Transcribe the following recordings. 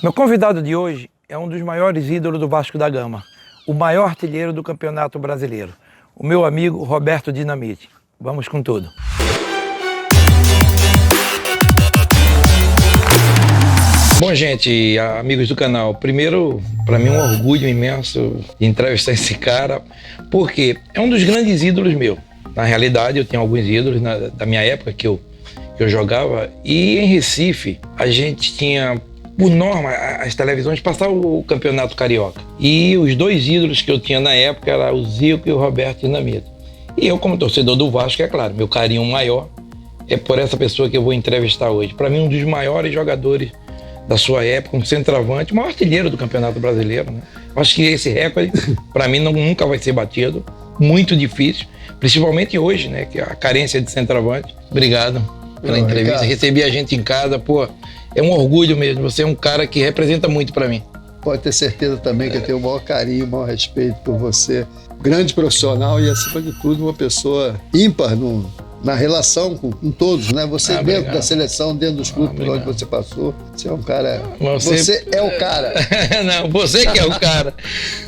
Meu convidado de hoje é um dos maiores ídolos do Vasco da Gama, o maior artilheiro do Campeonato Brasileiro, o meu amigo Roberto Dinamite. Vamos com tudo. Bom, gente, amigos do canal, primeiro, para mim é um orgulho imenso de entrevistar esse cara, porque é um dos grandes ídolos meu. Na realidade, eu tenho alguns ídolos da minha época que eu jogava, e em Recife a gente tinha, por norma, as televisões passavam o Campeonato Carioca. E os dois ídolos que eu tinha na época eram o Zico e o Roberto Dinamite. E eu, como torcedor do Vasco, é claro, meu carinho maior é por essa pessoa que eu vou entrevistar hoje. Para mim, um dos maiores jogadores da sua época, um centroavante, o maior artilheiro do Campeonato Brasileiro, né? Acho que esse recorde, para mim, nunca vai ser batido. Muito difícil, principalmente hoje, né? Que a carência de centroavante. Obrigado pela entrevista. Ricardo, recebi a gente em casa, pô, é um orgulho mesmo. Você é um cara que representa muito para mim. Pode ter certeza também que eu tenho o maior carinho, o maior respeito por você. Grande profissional e, acima de tudo, uma pessoa ímpar na relação com todos, né? Você dentro obrigado. Da seleção, dentro dos clubes por onde você passou, você é um cara... Você é o cara. Não, você que é o cara.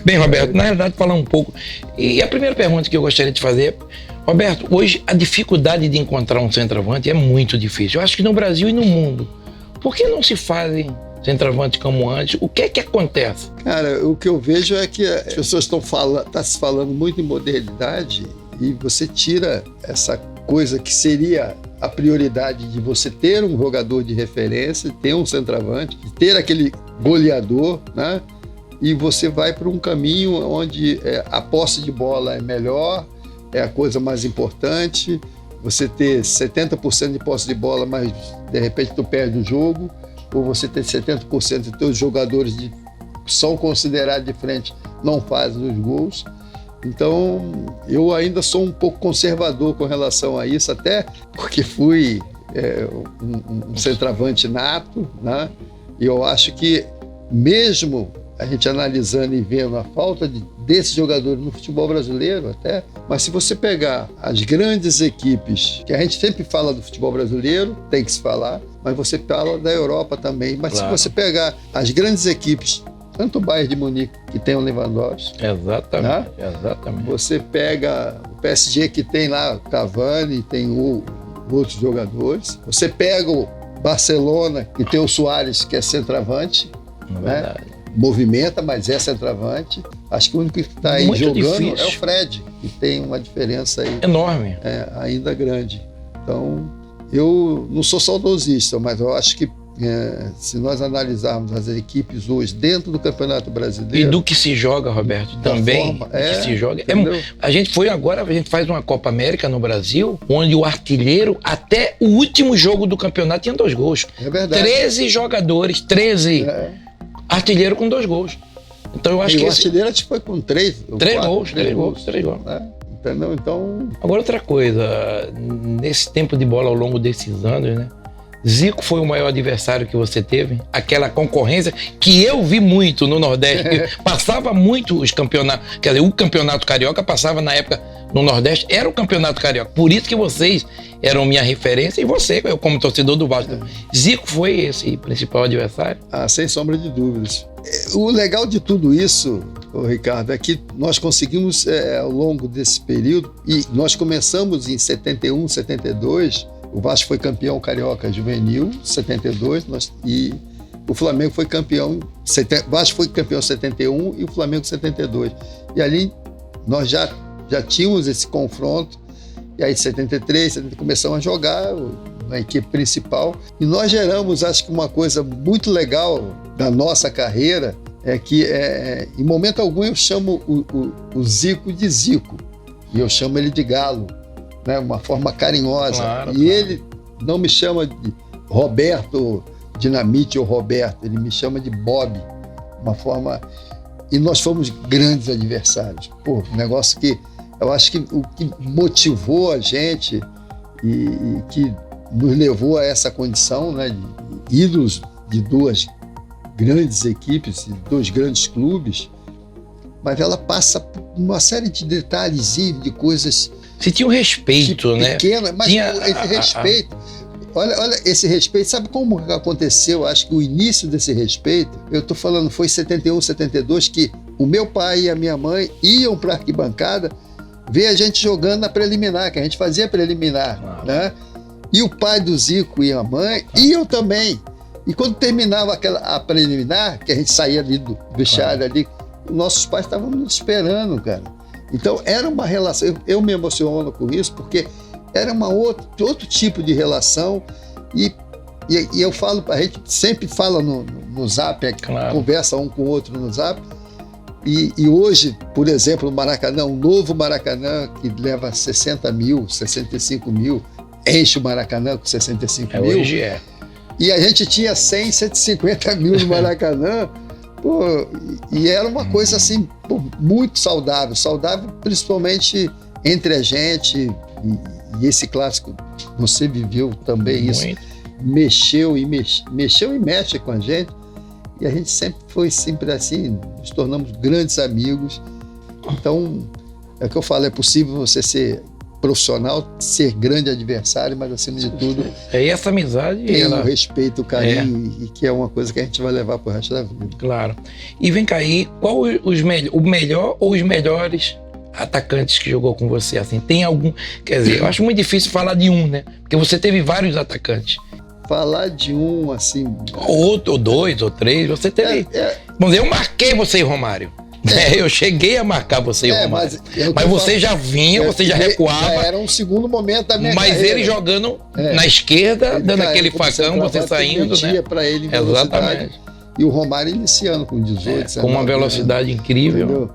Bem, Roberto, na verdade, falar um pouco. E a primeira pergunta que eu gostaria de fazer, Roberto, hoje a dificuldade de encontrar um centroavante é muito difícil. Eu acho que no Brasil e no mundo. Por que não se fazem centroavante como antes? O que é que acontece? Cara, o que eu vejo é que as pessoas estão se falando muito em modernidade e você tira essa coisa que seria a prioridade de você ter um jogador de referência, ter um centroavante, ter aquele goleador, né? E você vai para um caminho onde a posse de bola é melhor, é a coisa mais importante, você ter 70% de posse de bola, mas de repente tu perde o jogo, ou você ter 70% de teus jogadores que são considerados de frente não fazem os gols. Então, eu ainda sou um pouco conservador com relação a isso, até porque fui um centroavante nato, né? E eu acho que, mesmo a gente analisando e vendo a falta desses jogadores no futebol brasileiro até, mas se você pegar as grandes equipes, que a gente sempre fala do futebol brasileiro, tem que se falar, mas você fala da Europa também, mas claro, se você pegar as grandes equipes, tanto o Bayern de Munique, que tem o Lewandowski. Exatamente, né? Exatamente. Você pega o PSG, que tem lá o Cavani, tem outros jogadores. Você pega o Barcelona, que tem o Suárez, que é centroavante. Né? Movimenta, mas é centroavante. Acho que o único que está aí jogando difícil. É o Fred, que tem uma diferença aí enorme, ainda grande. Então, eu não sou saudosista, mas eu acho que se nós analisarmos as equipes hoje dentro do Campeonato Brasileiro... E do que se joga, Roberto, também, do que se joga. A gente faz uma Copa América no Brasil, onde o artilheiro, até o último jogo do campeonato, tinha 2 gols. É verdade. 13 jogadores, 13. Artilheiro com 2 gols. Então eu acho que o artilheiro acho que foi com 3 gols. Entendeu? Então... Agora outra coisa, nesse tempo de bola ao longo desses anos, né? Zico foi o maior adversário que você teve? Aquela concorrência que eu vi muito no Nordeste. Passava muito os campeonatos. Quer dizer, o Campeonato Carioca passava na época no Nordeste, era o Campeonato Carioca. Por isso que vocês eram minha referência e você, eu como torcedor do Vasco. Zico foi esse principal adversário? Sem sombra de dúvidas. O legal de tudo isso, Ricardo, é que nós conseguimos, ao longo desse período, e nós começamos em 71, 72... O Vasco foi campeão carioca juvenil, 72, e o Flamengo foi campeão... O Vasco foi campeão em 71 e o Flamengo em 72. E ali nós já tínhamos esse confronto, e aí em 73, começamos a jogar na equipe principal, e nós geramos, acho que uma coisa muito legal da nossa carreira, é que em momento algum eu chamo o Zico de Zico, e eu chamo ele de Galo. Né, uma forma carinhosa. Claro. Ele não me chama de Roberto Dinamite ou Roberto, ele me chama de Bob, uma forma... E nós fomos grandes adversários. Pô, um negócio que eu acho que o que motivou a gente e que nos levou a essa condição, né, de ídolos de 2 grandes equipes, de 2 grandes clubes, mas ela passa por uma série de detalhezinhos, de coisas... Você tinha um respeito, né? Pequena, mas tinha esse respeito... Olha esse respeito. Sabe como aconteceu? Acho que o início desse respeito, eu tô falando, foi em 71, 72, que o meu pai e a minha mãe iam para a arquibancada ver a gente jogando na preliminar, que a gente fazia preliminar, né? E o pai do Zico e a mãe iam também. E quando terminava a preliminar, que a gente saía ali do vestiário ali, nossos pais estavam nos esperando, cara. Então era uma relação, eu me emociono com isso, porque era outro tipo de relação. E eu falo, a gente sempre fala no Zap, conversa um com o outro no Zap. E hoje, por exemplo, o Maracanã, um novo Maracanã que leva 60 mil, 65 mil, enche o Maracanã com 65 mil. Hoje é. E a gente tinha 100, 150 mil no Maracanã. Pô, e era uma coisa assim, pô, muito saudável principalmente entre a gente. E esse clássico, você viveu também muito. Isso. Mexeu e mexe com a gente. E a gente foi sempre assim, nos tornamos grandes amigos. Então, é o que eu falo, é possível você ser profissional, ser grande adversário, mas acima de tudo... É essa amizade... Tem o respeito, o carinho, e que é uma coisa que a gente vai levar pro resto da vida. Claro. E vem cá aí, qual o melhor ou os melhores atacantes que jogou com você? Assim, tem algum... Quer dizer, eu acho muito difícil falar de um, né? Porque você teve vários atacantes. Falar de um, assim... Ou dois, ou três, você teve... Vamos dizer, eu marquei você e Romário. Eu cheguei a marcar você e Romário. Mas você já vinha, você já recuava. Era um segundo momento da minha carreira. Mas ele jogando na esquerda, ele dando aquele facão, você saindo, né? Pra ele em exatamente. E o Romário iniciando com 18, com uma velocidade incrível. Entendeu?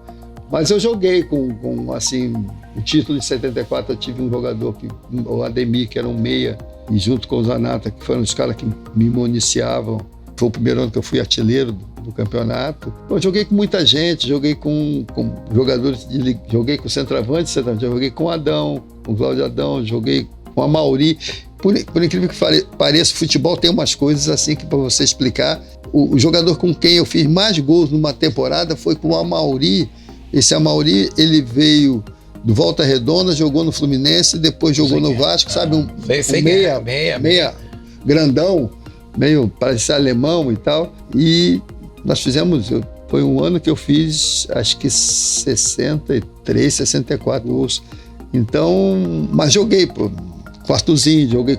Mas eu joguei com assim, o título de 74, eu tive um jogador, o Ademir, que era um meia, e junto com o Zanata, que foram os caras que me municiavam. Foi o primeiro ano que eu fui artilheiro do campeonato. Eu joguei com muita gente, joguei com jogadores, joguei com centroavante, joguei com o Adão, com o Cláudio Adão, joguei com a Mauri. Por incrível que pareça, o futebol tem umas coisas assim que para você explicar. O jogador com quem eu fiz mais gols numa temporada foi com o Amauri. Esse Amauri, ele veio do Volta Redonda, jogou no Fluminense, depois jogou no Vasco, sabe? Um meia grandão, meio parece alemão e tal. E nós fizemos, foi um ano que eu fiz, acho que 63, 64 gols. Então, mas joguei, pô, com Arthurzinho, joguei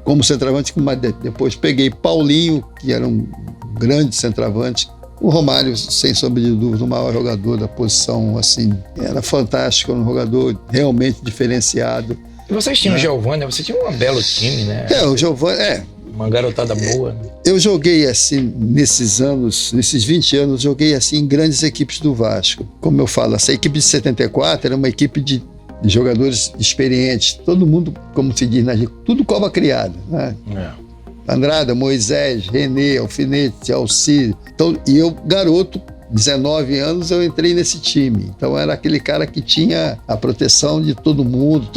como centroavante, mas depois peguei Paulinho, que era um grande centroavante. O Romário, sem sombra de dúvida, o maior jogador da posição, assim, era fantástico, um jogador realmente diferenciado. E vocês tinham o Giovani, você tinha um belo time, né? O Giovani, uma garotada boa, né? Eu joguei, assim, nesses 20 anos, joguei, assim, em grandes equipes do Vasco. Como eu falo, essa equipe de 74 era uma equipe de jogadores experientes. Todo mundo, como se diz na gente, tudo cova criada, né? Andrada, Moisés, Renê, Alfinete, Alci. Então, e eu, garoto, 19 anos, eu entrei nesse time. Então era aquele cara que tinha a proteção de todo mundo.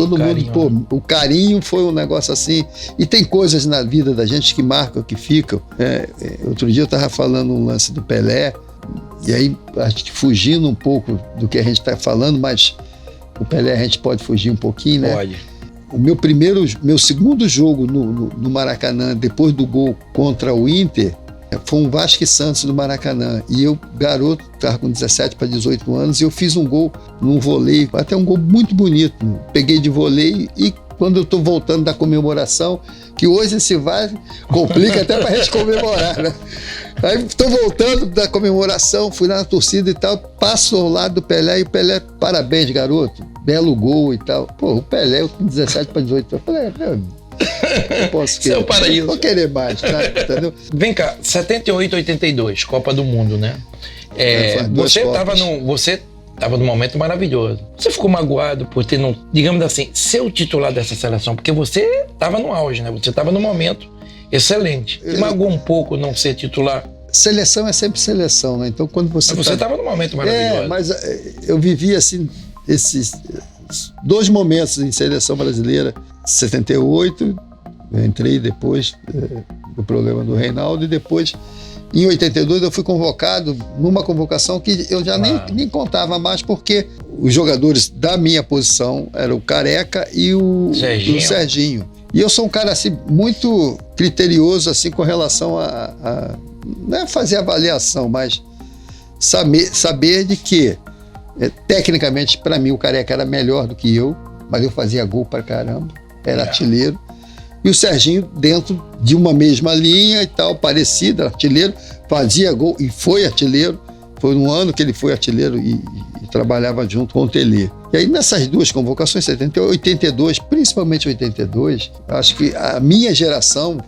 O carinho foi um negócio assim. E tem coisas na vida da gente que marcam, que ficam. Outro dia eu estava falando um lance do Pelé, e aí acho que fugindo um pouco do que a gente está falando, mas o Pelé a gente pode fugir um pouquinho, né? Pode. O meu segundo jogo no Maracanã, depois do gol contra o Inter, foi um Vasco e Santos do Maracanã. E eu, garoto, estava com 17 para 18 anos, e eu fiz um gol num voleio, até um gol muito bonito. Peguei de voleio e quando eu estou voltando da comemoração, que hoje esse VAR complica até para a gente comemorar, né? Aí estou voltando da comemoração, fui lá na torcida e tal, passo ao lado do Pelé, e o Pelé, parabéns, garoto, belo gol e tal. Pô, o Pelé, eu com 17 para 18 anos, eu falei, eu posso querer, seu paraíso. Vou querer mais, tá? Entendeu? Vem cá, 78, 82, Copa do Mundo, né? Você estava num momento maravilhoso. Você ficou magoado por ter, digamos assim, ser o titular dessa seleção, porque você estava no auge, né? Você estava num momento excelente. Te magoou um pouco não ser titular? Seleção é sempre seleção, né? Então, quando você estava num momento maravilhoso. Mas eu vivi, assim, esses 2 momentos em seleção brasileira. 78, eu entrei depois do problema do Reinaldo, e depois, em 82, eu fui convocado numa convocação que eu já nem contava mais, porque os jogadores da minha posição eram o Careca e o Serginho. E eu sou um cara assim, muito criterioso assim, com relação não é fazer avaliação, mas saber de que, tecnicamente, para mim, o Careca era melhor do que eu, mas eu fazia gol pra caramba, era artilheiro. E o Serginho, dentro de uma mesma linha e tal, parecido, artilheiro, fazia gol e foi artilheiro. Foi um ano que ele foi artilheiro e trabalhava junto com o Telê. E aí, nessas duas convocações, 78, 82, principalmente 82, acho que a minha geração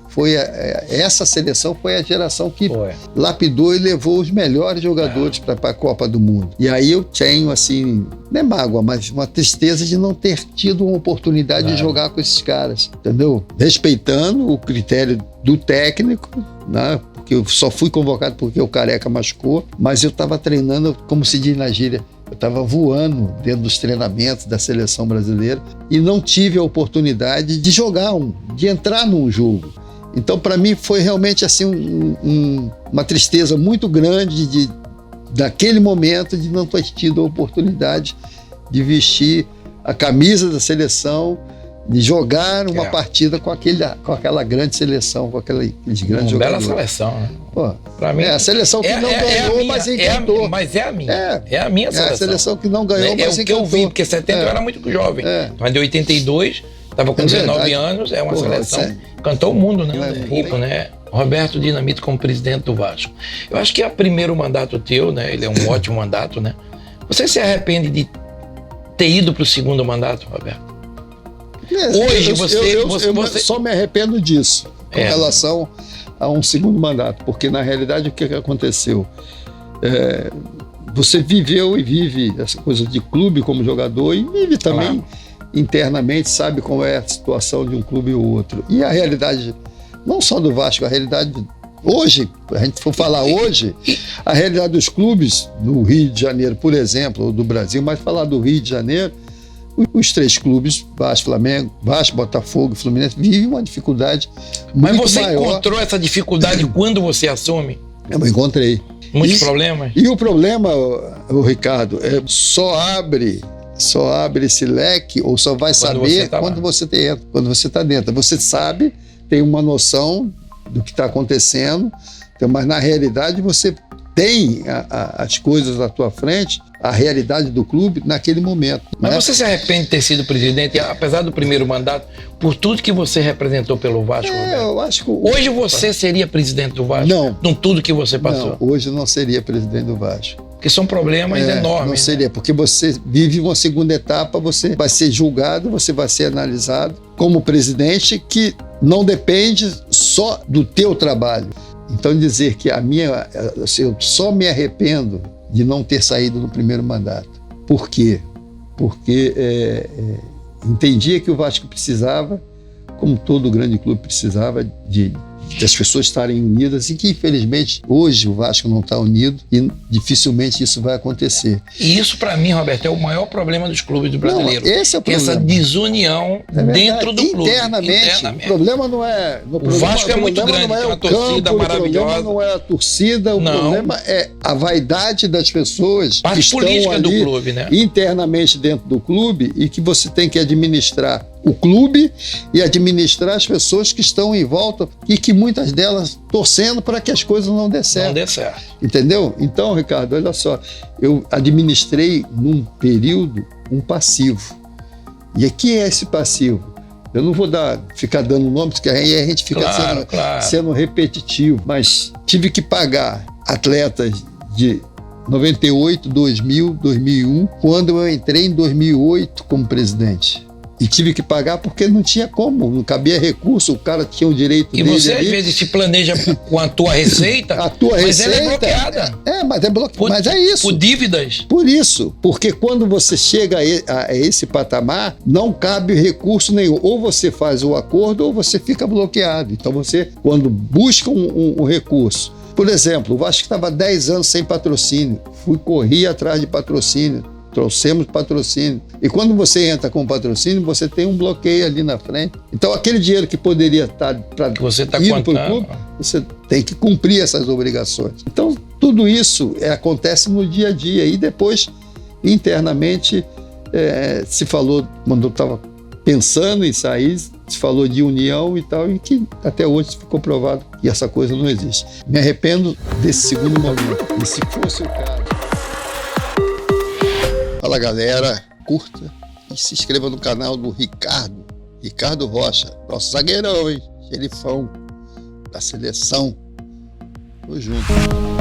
essa seleção foi a geração que lapidou e levou os melhores jogadores para a Copa do Mundo. E aí eu tenho, assim, não é mágoa, mas uma tristeza de não ter tido uma oportunidade de jogar com esses caras, entendeu? Respeitando o critério do técnico, né? Porque eu só fui convocado porque o Careca machucou, mas eu estava treinando, como se diz na gíria, eu estava voando dentro dos treinamentos da seleção brasileira e não tive a oportunidade de jogar de entrar num jogo. Então, para mim, foi realmente assim uma tristeza muito grande daquele momento de não ter tido a oportunidade de vestir a camisa da seleção, de jogar uma partida com aquela grande seleção, com aqueles grandes jogadores. Bela seleção, né? Pô, pra mim, a seleção que não ganhou, mas encantou. Mas é a minha. É a minha seleção. É a seleção que não ganhou, mas encantou. É o que eu vi, porque 70 eu era muito jovem. Mas de 82, estava com 19 anos, é uma seleção. Cantou o mundo, né? Rico, né? Roberto Dinamite como presidente do Vasco. Eu acho que é o primeiro mandato teu, né? Ele é um ótimo mandato, né? Você se arrepende de ter ido para o segundo mandato, Roberto? Hoje eu só me arrependo disso com relação a um segundo mandato, porque na realidade o que aconteceu? Você viveu e vive essa coisa de clube como jogador e vive também internamente, sabe como é a situação de um clube ou outro. E a realidade, não só do Vasco, a realidade hoje, a gente for falar hoje, a realidade dos clubes no Rio de Janeiro, por exemplo, ou do Brasil, mas falar do Rio de Janeiro, os três clubes, Vasco, Flamengo, Vasco, Botafogo e Fluminense, vivem uma dificuldade muito maior. Mas você encontrou essa dificuldade quando você assume? Eu encontrei. Muitos problemas? E o problema, Ricardo, só abre esse leque, ou só vai saber quando você está dentro. Você sabe, tem uma noção do que está acontecendo, mas na realidade você tem as coisas à tua frente, a realidade do clube naquele momento. Mas você se arrepende de ter sido presidente, apesar do primeiro mandato, por tudo que você representou pelo Vasco? Eu acho que hoje você seria presidente do Vasco? Não. Com tudo que você passou? Não, hoje eu não seria presidente do Vasco. Porque são problemas enormes. Não seria, porque você vive uma segunda etapa, você vai ser julgado, você vai ser analisado como presidente, que não depende só do teu trabalho. Então dizer que eu só me arrependo de não ter saído no primeiro mandato. Por quê? Porque entendia que o Vasco precisava, como todo grande clube precisava, das pessoas estarem unidas e que, infelizmente, hoje o Vasco não está unido e dificilmente isso vai acontecer. E isso, para mim, Roberto, é o maior problema dos clubes do brasileiro. Esse é o problema. Essa desunião dentro do clube. Internamente. O problema não é... O Vasco é muito grande, tem uma torcida maravilhosa. O problema não é a torcida, o problema é a vaidade das pessoas que estão política ali do clube, né? Internamente dentro do clube e que você tem que administrar o clube e administrar as pessoas que estão em volta e que muitas delas torcendo para que as coisas não dê certo. Não dê certo. Entendeu? Então, Ricardo, olha só, eu administrei num período um passivo. E aqui é esse passivo. Eu não vou ficar dando nomes, porque aí a gente fica sendo repetitivo, mas tive que pagar atletas de 98, 2000, 2001, quando eu entrei em 2008 como presidente. E tive que pagar porque não tinha como, não cabia recurso, o cara tinha o direito dele. E você, ali. Às vezes, se planeja com a tua receita, mas ela é bloqueada. Mas é bloqueada. Mas é isso. Por dívidas. Por isso. Porque quando você chega a esse patamar, não cabe recurso nenhum. Ou você faz o acordo ou você fica bloqueado. Então você, quando busca um recurso... Por exemplo, o Vasco estava 10 anos sem patrocínio. Corri atrás de patrocínio. Trouxemos patrocínio. E quando você entra com patrocínio, você tem um bloqueio ali na frente. Então, aquele dinheiro que poderia estar para ir para o clube, você tem que cumprir essas obrigações. Então, tudo isso acontece no dia a dia. E depois, internamente, se falou, quando eu estava pensando em sair, se falou de união e tal, e que até hoje ficou provado que essa coisa não existe. Me arrependo desse segundo momento. E se fosse o caso... Fala, galera, curta e se inscreva no canal do Ricardo Rocha, nosso zagueirão, hein? Xerifão da seleção. Tamo junto.